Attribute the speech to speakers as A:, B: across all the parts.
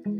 A: Hello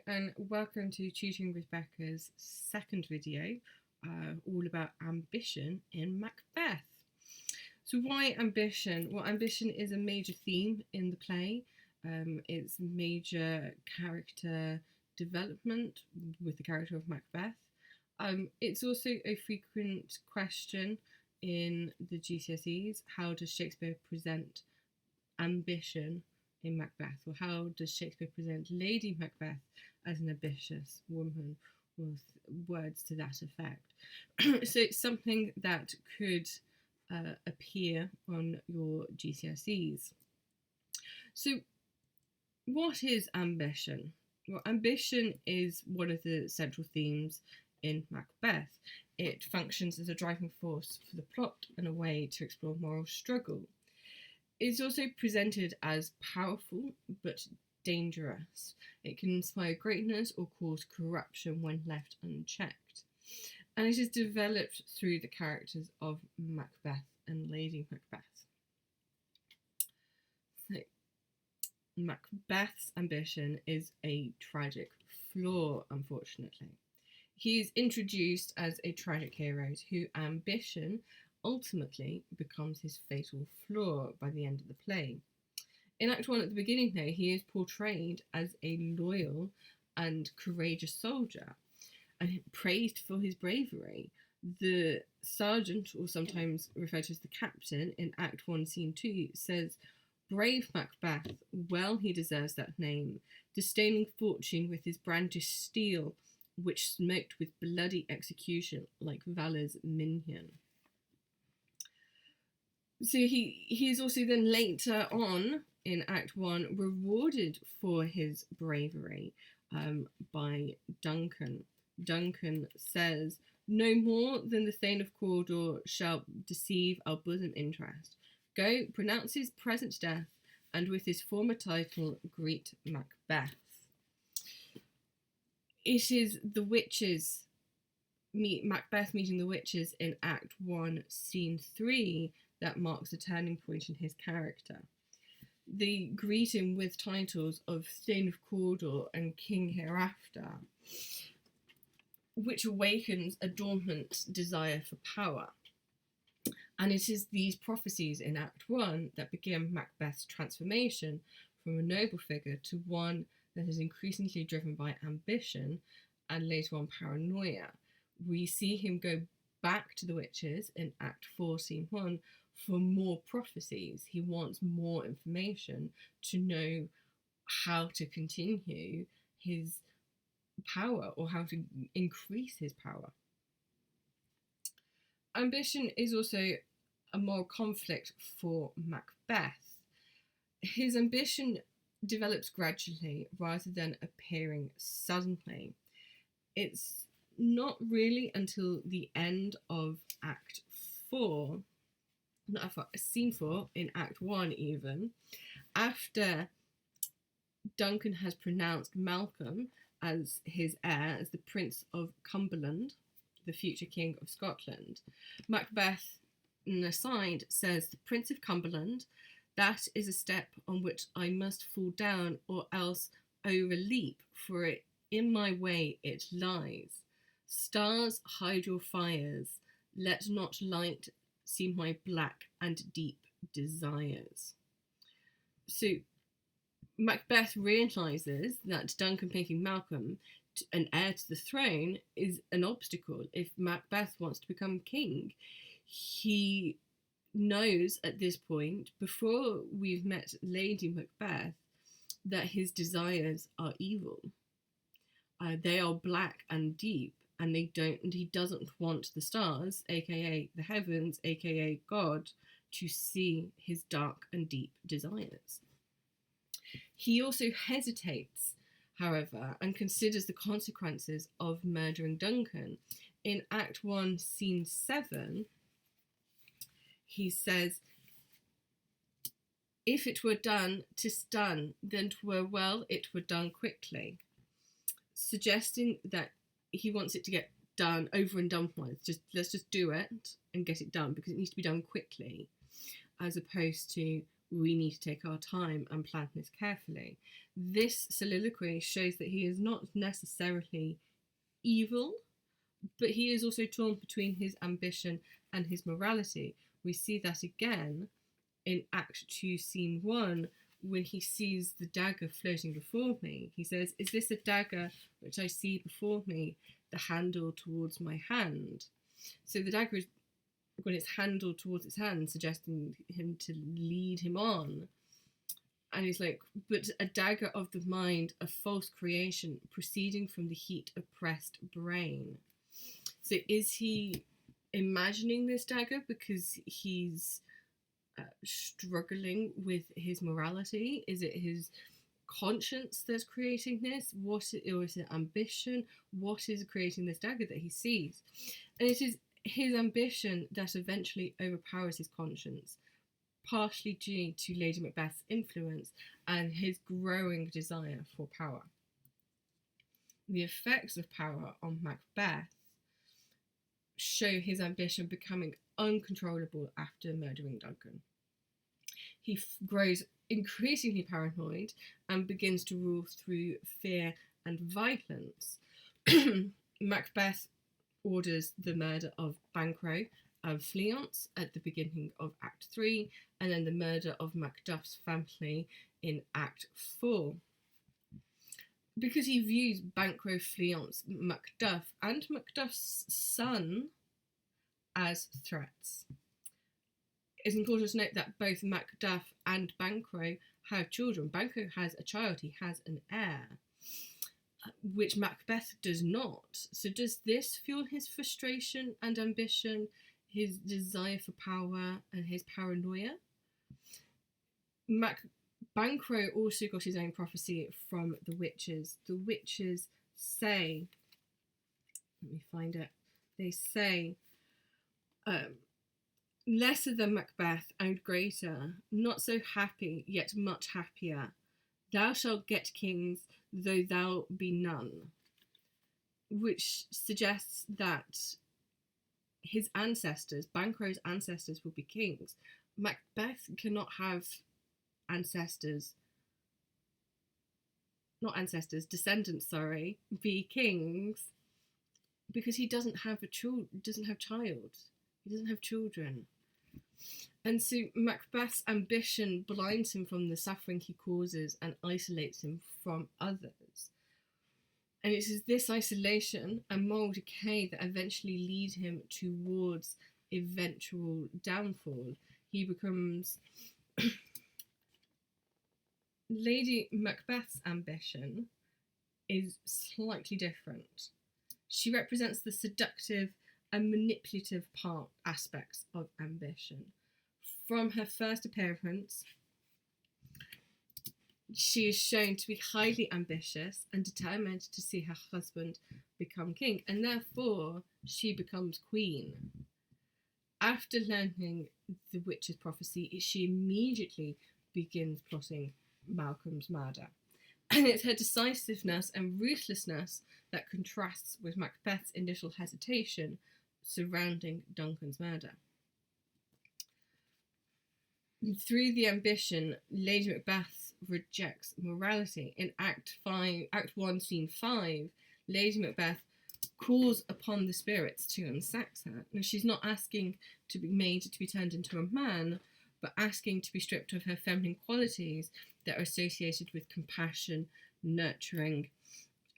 A: and welcome to Tutoring with Becca's second video, all about ambition in Macbeth. So why ambition? Well, ambition is a major theme in the play. It's major character development with the character of Macbeth. It's also a frequent question in the GCSEs. How does Shakespeare present ambition in Macbeth, or how does Shakespeare present Lady Macbeth as an ambitious woman, with words to that effect? So it's something that could appear on your GCSEs. So what is ambition? Well, ambition is one of the central themes in Macbeth. It functions as a driving force for the plot and a way to explore moral struggle. It's also presented as powerful but dangerous. It can inspire greatness or cause corruption when left unchecked. And it is developed through the characters of Macbeth and Lady Macbeth. So, Macbeth's ambition is a tragic flaw, unfortunately. He is introduced as a tragic hero whose ambition ultimately becomes his fatal flaw by the end of the play. In Act 1 at the beginning, though, he is portrayed as a loyal and courageous soldier and praised for his bravery. The sergeant, or sometimes referred to as the captain, in Act 1, Scene 2, says, "Brave Macbeth, well he deserves that name, disdaining fortune with his brandished steel, which smoked with bloody execution like Valor's minion." So he is also then later on in Act 1 rewarded for his bravery by Duncan. Duncan says, "No more than the Thane of Cawdor shall deceive our bosom interest. Go, pronounce his present death, and with his former title greet Macbeth." It is the witches, Macbeth meeting the witches in Act 1, Scene 3, that marks a turning point in his character. They greet him with titles of Thane of Cawdor and King Hereafter, which awakens a dormant desire for power. And it is these prophecies in Act 1 that begin Macbeth's transformation from a noble figure to one that is increasingly driven by ambition and later on paranoia. We see him go back to the witches in Act 4, Scene 1 for more prophecies. He wants more information to know how to continue his power or how to increase his power. Ambition is also a moral conflict for Macbeth. His ambition develops gradually rather than appearing suddenly. It's not really until the end of Act 4, Scene 4 in Act 1 even, after Duncan has pronounced Malcolm as his heir, as the Prince of Cumberland, the future King of Scotland, Macbeth, in an aside, says, "The Prince of Cumberland, that is a step on which I must fall down or else overleap, for it in my way it lies. Stars, hide your fires, let not light see my black and deep desires." So Macbeth realises that Duncan making Malcolm an heir to the throne is an obstacle if Macbeth wants to become king. He knows at this point, before we've met Lady Macbeth, that his desires are evil. They are black and deep, and he doesn't want the stars, aka the heavens, aka God, to see his dark and deep desires. He also hesitates, however, and considers the consequences of murdering Duncan. In Act 1, Scene 7, he says, "If it were done, 'tis done, then 'twere well it were done quickly," suggesting that he wants it to get done, over and done with. Let's just do it and get it done, because it needs to be done quickly, as opposed to we need to take our time and plan this carefully. This soliloquy shows that he is not necessarily evil, but he is also torn between his ambition and his morality. We see that again in Act 2, Scene 1, when he sees the dagger floating before me. He says, "Is this a dagger which I see before me, the handle towards my hand?" So the dagger is got its handle towards its hand, suggesting him to lead him on. And he's like, "But a dagger of the mind, a false creation, proceeding from the heat-oppressed brain." So is he imagining this dagger because he's struggling with his morality? Is it his conscience that's creating this? Or is it ambition? What is creating this dagger that he sees? And it is his ambition that eventually overpowers his conscience, partially due to Lady Macbeth's influence and his growing desire for power. The effects of power on Macbeth show his ambition becoming uncontrollable after murdering Duncan. He grows increasingly paranoid and begins to rule through fear and violence. Macbeth orders the murder of Banquo of Fleance at the beginning of Act 3, and then the murder of Macduff's family in Act 4. Because he views Banquo, Fleance, Macduff, and Macduff's son as threats. It's important to note that both Macduff and Banquo have children. Banquo has a child, he has an heir, which Macbeth does not. So does this fuel his frustration and ambition, his desire for power, and his paranoia? Banquo also got his own prophecy from the witches. The witches say, let me find it, they say, lesser than Macbeth and greater, not so happy, yet much happier. Thou shalt get kings, though thou be none. Which suggests that his ancestors, Banquo's ancestors, will be kings. Macbeth cannot have descendants, be kings, because he doesn't have children. And so Macbeth's ambition blinds him from the suffering he causes and isolates him from others. And it is this isolation and moral decay that eventually lead him towards eventual downfall. He becomes... Lady Macbeth's ambition is slightly different. She represents the seductive and manipulative aspects of ambition. From her first appearance, she is shown to be highly ambitious and determined to see her husband become king, and therefore she becomes queen. After learning the witch's prophecy, she immediately begins plotting Malcolm's murder. And it's her decisiveness and ruthlessness that contrasts with Macbeth's initial hesitation surrounding Duncan's murder. Through the ambition, Lady Macbeth rejects morality. In Act 1, Scene 5, Lady Macbeth calls upon the spirits to unsex her. Now, she's not asking to be made to be turned into a man, but asking to be stripped of her feminine qualities that are associated with compassion, nurturing,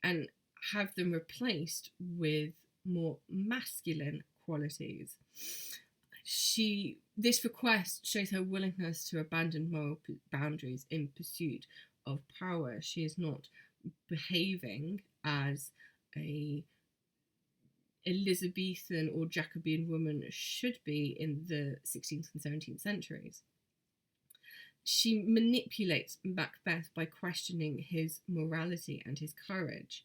A: and have them replaced with more masculine qualities. This request shows her willingness to abandon moral boundaries in pursuit of power. She is not behaving as a Elizabethan or Jacobean woman should be in the 16th and 17th centuries. She manipulates Macbeth by questioning his morality and his courage.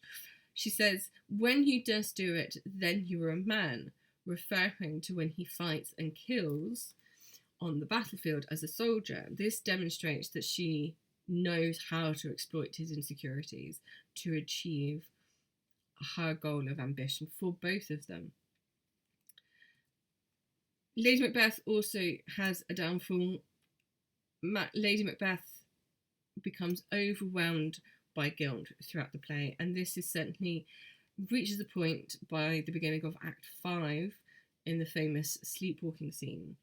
A: She says, "When you durst do it, then you were a man," referring to when he fights and kills on the battlefield as a soldier. This demonstrates that she knows how to exploit his insecurities to achieve her goal of ambition for both of them. Lady Macbeth also has a downfall. Lady Macbeth becomes overwhelmed by guilt throughout the play, and this is certainly reaches a point by the beginning of Act 5 in the famous sleepwalking scene.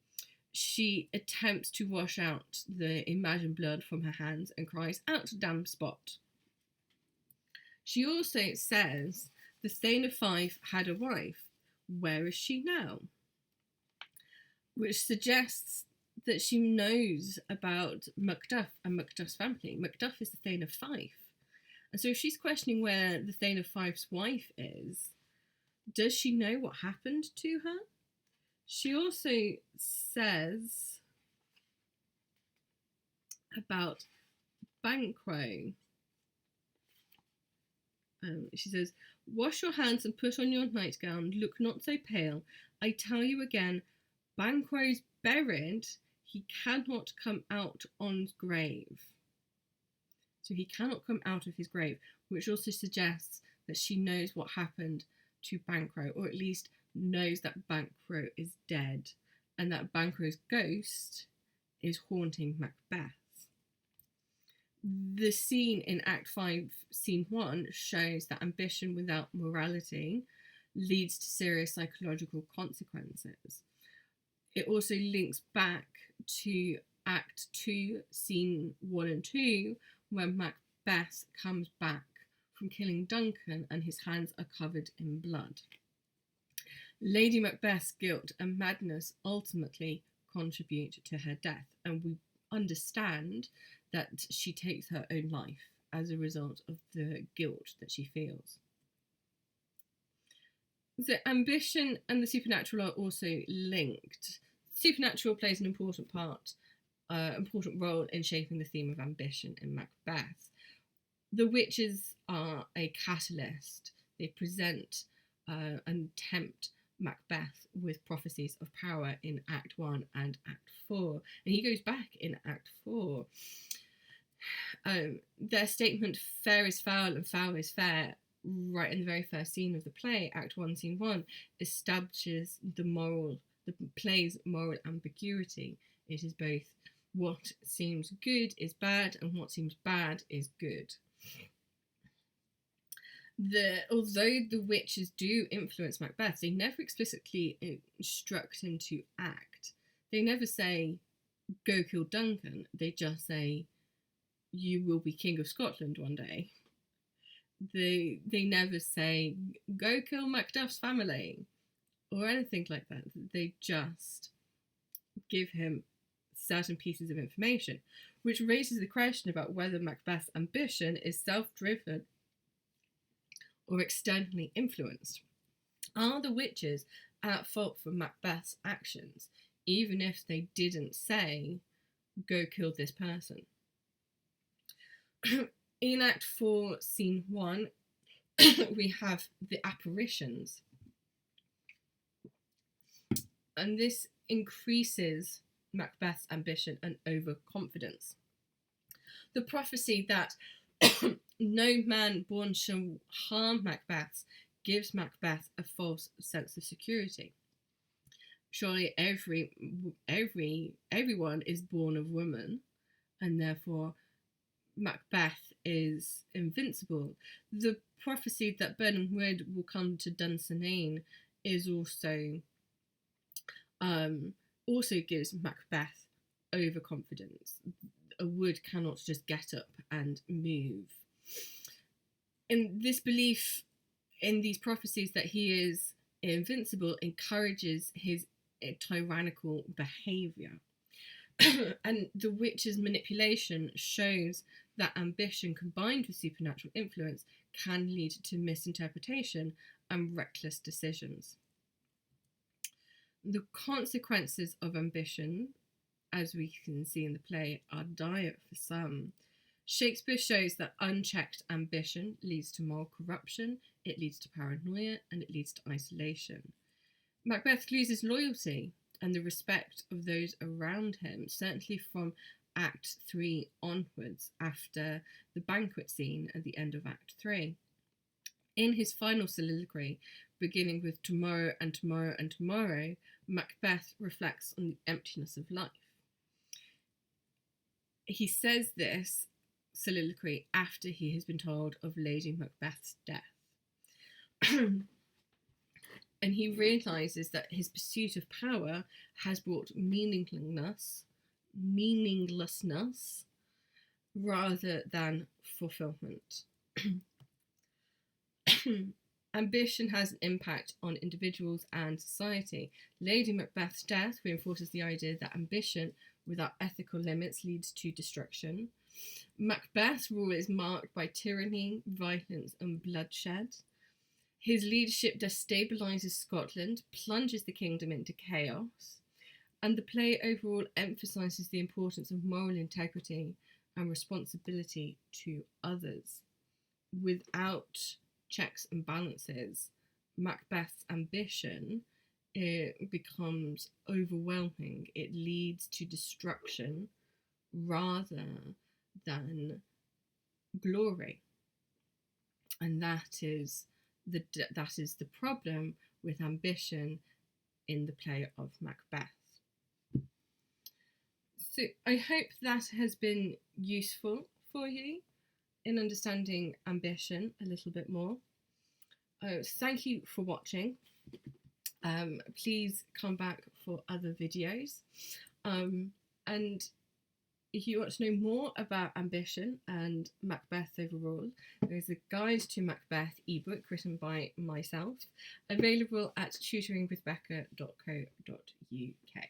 A: She attempts to wash out the imagined blood from her hands and cries, "Out, damn spot." She also says, "The Thane of Fife had a wife. Where is she now?" Which suggests that she knows about Macduff and Macduff's family. Macduff is the Thane of Fife. And so if she's questioning where the Thane of Fife's wife is, does she know what happened to her? She also says about Banquo. She says, "Wash your hands and put on your nightgown. Look not so pale. I tell you again, Banquo's buried. He cannot come out on's grave." So he cannot come out of his grave, which also suggests that she knows what happened to Banquo, or at least knows that Banquo is dead, and that Banquo's ghost is haunting Macbeth. The scene in Act 5, Scene 1 shows that ambition without morality leads to serious psychological consequences. It also links back to Act 2, Scene 1 and 2, where Macbeth comes back from killing Duncan and his hands are covered in blood. Lady Macbeth's guilt and madness ultimately contribute to her death, and we understand that she takes her own life as a result of the guilt that she feels. The ambition and the supernatural are also linked. Supernatural plays an important role in shaping the theme of ambition in Macbeth. The witches are a catalyst. They present and tempt Macbeth with prophecies of power in Act 1 and Act 4. And he goes back in Act 4. Their statement, "Fair is foul and foul is fair," right in the very first scene of the play, Act 1, Scene 1, establishes the play's moral ambiguity. It is both what seems good is bad and what seems bad is good. Although the witches do influence Macbeth, they never explicitly instruct him to act. They never say, "Go kill Duncan." They just say, "You will be King of Scotland one day." They never say, "Go kill Macduff's family," or anything like that. They just give him certain pieces of information, which raises the question about whether Macbeth's ambition is self-driven or externally influenced. Are the witches at fault for Macbeth's actions, even if they didn't say, "Go kill this person"? In Act 4, Scene 1, we have the apparitions. And this increases Macbeth's ambition and overconfidence. The prophecy that no man born shall harm Macbeth gives Macbeth a false sense of security. Surely everyone is born of woman, and therefore Macbeth is invincible. The prophecy that Birnam Wood will come to Dunsinane is also gives Macbeth overconfidence. A wood cannot just get up and move. And this belief in these prophecies that he is invincible encourages his tyrannical behaviour. And the witch's manipulation shows that ambition combined with supernatural influence can lead to misinterpretation and reckless decisions. The consequences of ambition, as we can see in the play, are dire for some. Shakespeare shows that unchecked ambition leads to moral corruption, it leads to paranoia, and it leads to isolation. Macbeth loses loyalty and the respect of those around him, certainly from Act 3 onwards, after the banquet scene at the end of Act 3. In his final soliloquy, beginning with tomorrow and tomorrow and tomorrow, Macbeth reflects on the emptiness of life. He says this soliloquy after he has been told of Lady Macbeth's death. And he realises that his pursuit of power has brought meaninglessness rather than fulfillment. Ambition has an impact on individuals and society. Lady Macbeth's death reinforces the idea that ambition without ethical limits leads to destruction. Macbeth's rule is marked by tyranny, violence, and bloodshed. His leadership destabilises Scotland, plunges the kingdom into chaos, and the play overall emphasises the importance of moral integrity and responsibility to others. Without checks and balances, Macbeth's ambition becomes overwhelming. It leads to destruction rather than glory, and that is the problem with ambition in the play of Macbeth. So I hope that has been useful for you in understanding ambition a little bit more. Thank you for watching. Please come back for other videos. And if you want to know more about ambition and Macbeth overall, there's a Guide to Macbeth ebook written by myself, available at tutoringwithbecca.co.uk.